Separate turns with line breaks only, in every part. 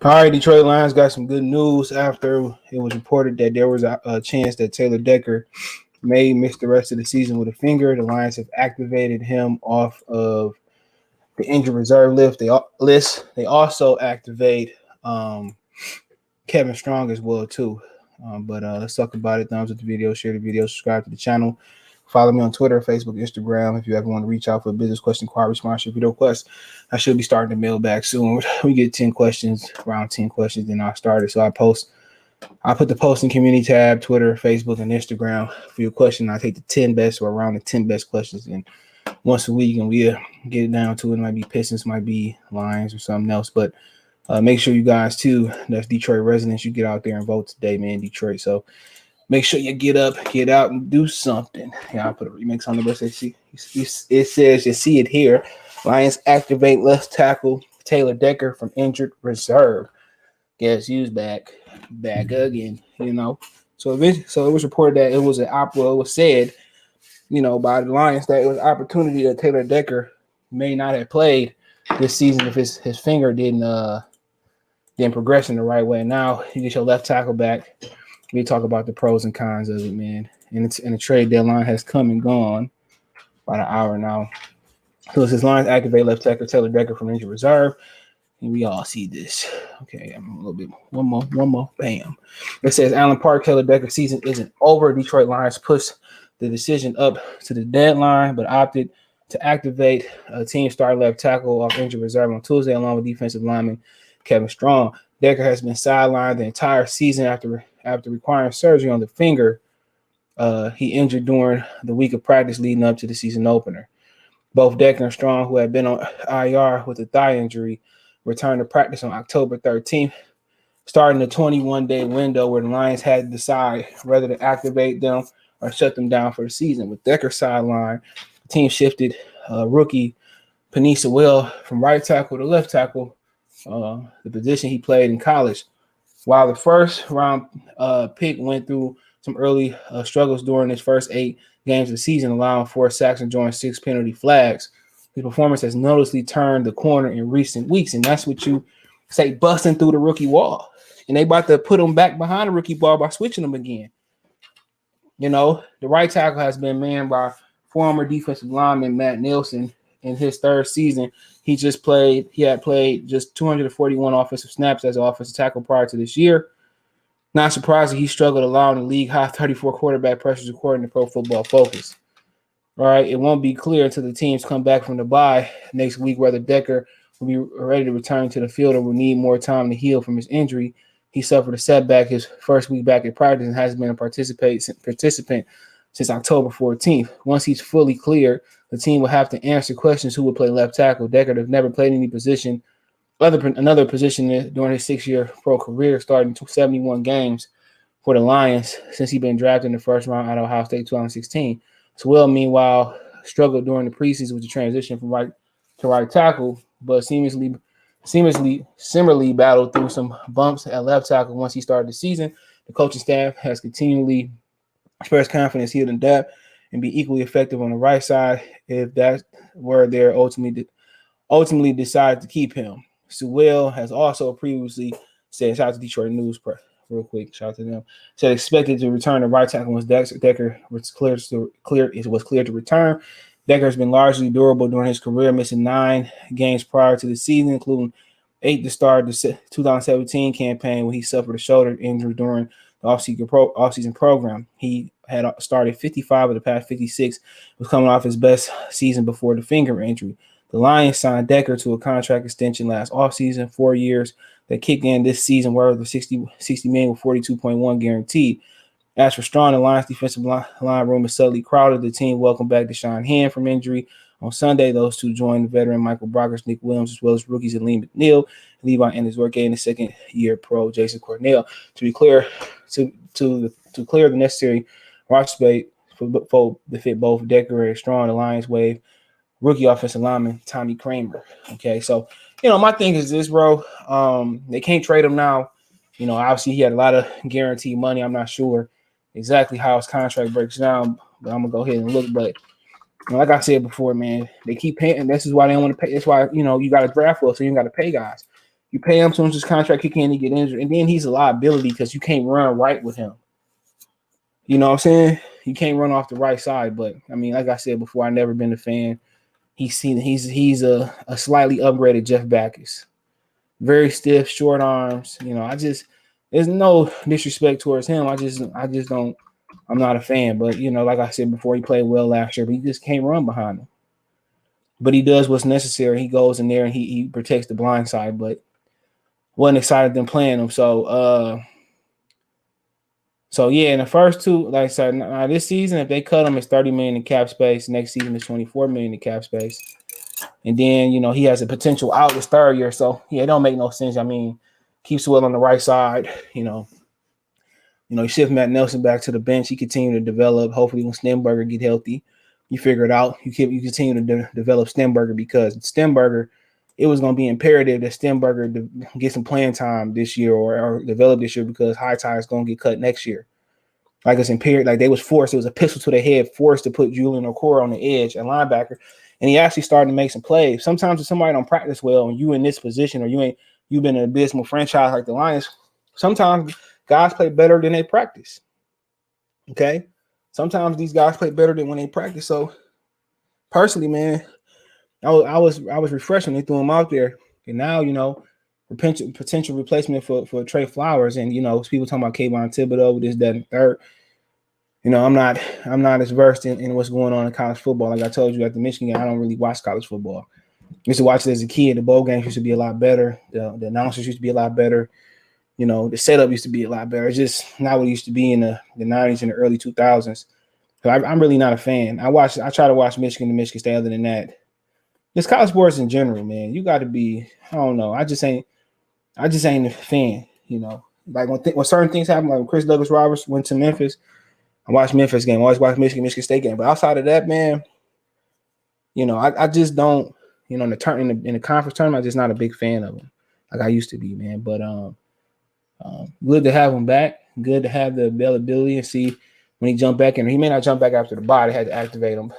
All right, Detroit Lions got some good news after it was reported that there was a chance that Taylor Decker may miss the rest of the season with a finger. The Lions have activated him off of the injured reserve list. They also activate Kevin Strong as well too. But let's talk about it. Thumbs up the video, share the video, subscribe to the channel. Follow me on Twitter, Facebook, Instagram. If you ever want to reach out for a business question, inquiry, sponsorship, video request, I should be starting the mailbag soon. We get 10 questions, around 10 questions, then I'll start it. So I put the posting community tab, Twitter, Facebook, and Instagram for your question. I take the 10 best or around the 10 best questions and once a week, and we get it down to it. Might be Pistons, might be Lions or something else. But make sure you guys too, that's Detroit residents, you get out there and vote today, man, Detroit. So make sure you get up, get out, and do something. Yeah, I'll put a remix on the bus. It says, you see it here. Lions activate left tackle Taylor Decker from injured reserve. Guess who's back again, So it was reported that it was it was said, by the Lions that it was an opportunity that Taylor Decker may not have played this season if his finger didn't progress in the right way. Now you get your left tackle back. We talk about the pros and cons of it, man. And the trade deadline has come and gone about an hour now. So it says Lions activate left tackle Taylor Decker from injured reserve. And we all see this. Okay, I'm a little bit one more. Bam. It says Allen Park Taylor Decker season isn't over. Detroit Lions pushed the decision up to the deadline, but opted to activate a team star left tackle off injured reserve on Tuesday, along with defensive lineman Kevin Strong. Decker has been sidelined the entire season after requiring surgery on the finger he injured during the week of practice leading up to the season opener. Both Decker and Strong, who had been on IR with a thigh injury, returned to practice on October 13th, starting a 21-day window where the Lions had to decide whether to activate them or shut them down for the season. With Decker sidelined, the team shifted rookie Panisa Will from right tackle to left tackle, the position he played in college. While the first round pick went through some early struggles during his first 8 games of the season, allowing 4 sacks and drawing 6 penalty flags, his performance has noticeably turned the corner in recent weeks, and that's what you say busting through the rookie wall. And they about to put him back behind the rookie wall by switching him again. The right tackle has been manned by former defensive lineman Matt Nielsen in his third season. He had played just 241 offensive snaps as an offensive tackle prior to this year. Not surprising, he struggled allowing the league high 34 quarterback pressures according to Pro Football Focus. All right, it won't be clear until the teams come back from the bye next week whether Decker will be ready to return to the field or will need more time to heal from his injury. He suffered a setback his first week back at practice and hasn't been a participant since October 14th. Once he's fully cleared, the team will have to answer questions who will play left tackle. Decker has never played any position, another position during his 6-year pro career, starting 71 games for the Lions since he's been drafted in the first round out of Ohio State 2016. Will, meanwhile, struggled during the preseason with the transition from right to right tackle, but similarly battled through some bumps at left tackle once he started the season. The coaching staff has continually expressed confidence he'll adapt and be equally effective on the right side if that's where they're ultimately decide to keep him. Sewell has also previously said, shout out to Detroit News Press. Real quick, shout out to them. Said expected to return to right tackle once Decker was clear to return. Decker has been largely durable during his career, missing 9 games prior to the season, including 8 to start the 2017 campaign when he suffered a shoulder injury during the offseason program. He had started 55 of the past 56, was coming off his best season before the finger injury. The Lions signed Decker to a contract extension last offseason, 4 years, that kicked in this season worth of $60 million with 42.1 guaranteed. As for Strong, the Lions defensive line room is suddenly crowded. The team welcomed back Deshaun Hand from injury. On Sunday, those two joined the veteran Michael Brockers, Nick Williams, as well as rookies Aleem McNeil, Levi Andeswork, and the second-year pro Jason Cornell. To be clear, to clear the necessary roster space to fit both Decker and Strong, the Lions waive rookie offensive lineman Tommy Kramer. Okay, so my thing is this, bro. They can't trade him now. Obviously he had a lot of guaranteed money. I'm not sure exactly how his contract breaks down, but I'm gonna go ahead and look. But like I said before, man, they keep paying, and this is why they don't want to pay. That's why you got to draft well, so you got to pay guys. You pay him, soon as his contract kick in, he get injured, and then he's a liability because you can't run right with him. You know what I'm saying? You can't run off the right side. But I mean, like I said before, I've never been a fan. He's a slightly upgraded Jeff Backus. Very stiff, short arms. You know, there's no disrespect towards him. I just don't. I'm not a fan. But you know, like I said before, he played well last year, but he just can't run behind him. But he does what's necessary. He goes in there and he protects the blind side. But wasn't excited them playing him. So yeah, in the first two, like I said, now this season, if they cut him, it's 30 million in cap space. Next season is 24 million in cap space. And then, you know, he has a potential out this third year. So yeah, it don't make no sense. I mean, keep Sewell on the right side, you shift Matt Nelson back to the bench. He continue to develop. Hopefully when Stenberger get healthy, you figure it out. You continue to develop Stenberger because Stenberger, it was going to be imperative that Stenberger get some playing time this year or develop this year because High Tide is going to get cut next year. Like it's imperative, like they was forced. It was a pistol to the head, forced to put Julian Okoro on the edge, a linebacker, and he actually started to make some plays. Sometimes if somebody don't practice well and you in this position or you've been an abysmal franchise like the Lions, sometimes guys play better than they practice. Okay, sometimes these guys play better than when they practice. So personally, man, I was refreshing. They threw him out there, and now potential replacement for Trey Flowers, and people talking about Kayvon Thibodeau, this, that, and third. I'm not as versed in what's going on in college football. Like I told you at the Michigan game, I don't really watch college football. I used to watch it as a kid. The bowl games used to be a lot better. The announcers used to be a lot better. The setup used to be a lot better. It's just not what it used to be in the 90s and the early 2000s. So I'm really not a fan. I try to watch Michigan to Michigan State. Other than that, just college sports in general, man. You got to be. I don't know. I just ain't a fan. Like when certain things happen, like when Chris Douglas Roberts went to Memphis. I watch Memphis game. I always watch Michigan State game. But outside of that, man, I just don't. In the conference tournament, I'm just not a big fan of them like I used to be, man. But good to have him back. Good to have the availability and see when he jumped back in. He may not jump back after the bye. They had to activate him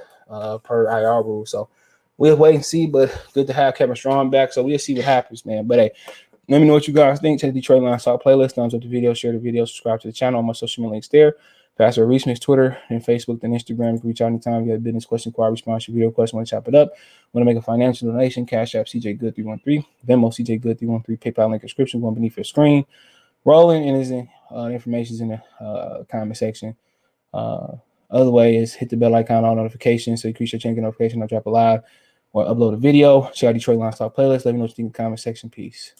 per IR rule. So we'll wait and see. But good to have Kevin Strong back. So we'll see what happens, man. But hey, let me know what you guys think. Check the Detroit Lions Talk playlist. Thumbs up the video, share the video, subscribe to the channel. On my social media links there. Pastor Reese Mix, Twitter and Facebook and Instagram. You can reach out anytime. If you have a business question, inquiry, response, your video question, want to chop it up, want to make a financial donation, Cash App CJ Good 313, Venmo CJ Good 313, PayPal link description, one beneath your screen. Rolling and is in information is in the comment section. Other way is hit the bell icon, all notifications, so you increase your chance notification. I'll drop a live or upload a video. Check out Detroit Lions Talk playlist. Let me know what you think in the comment section. Peace.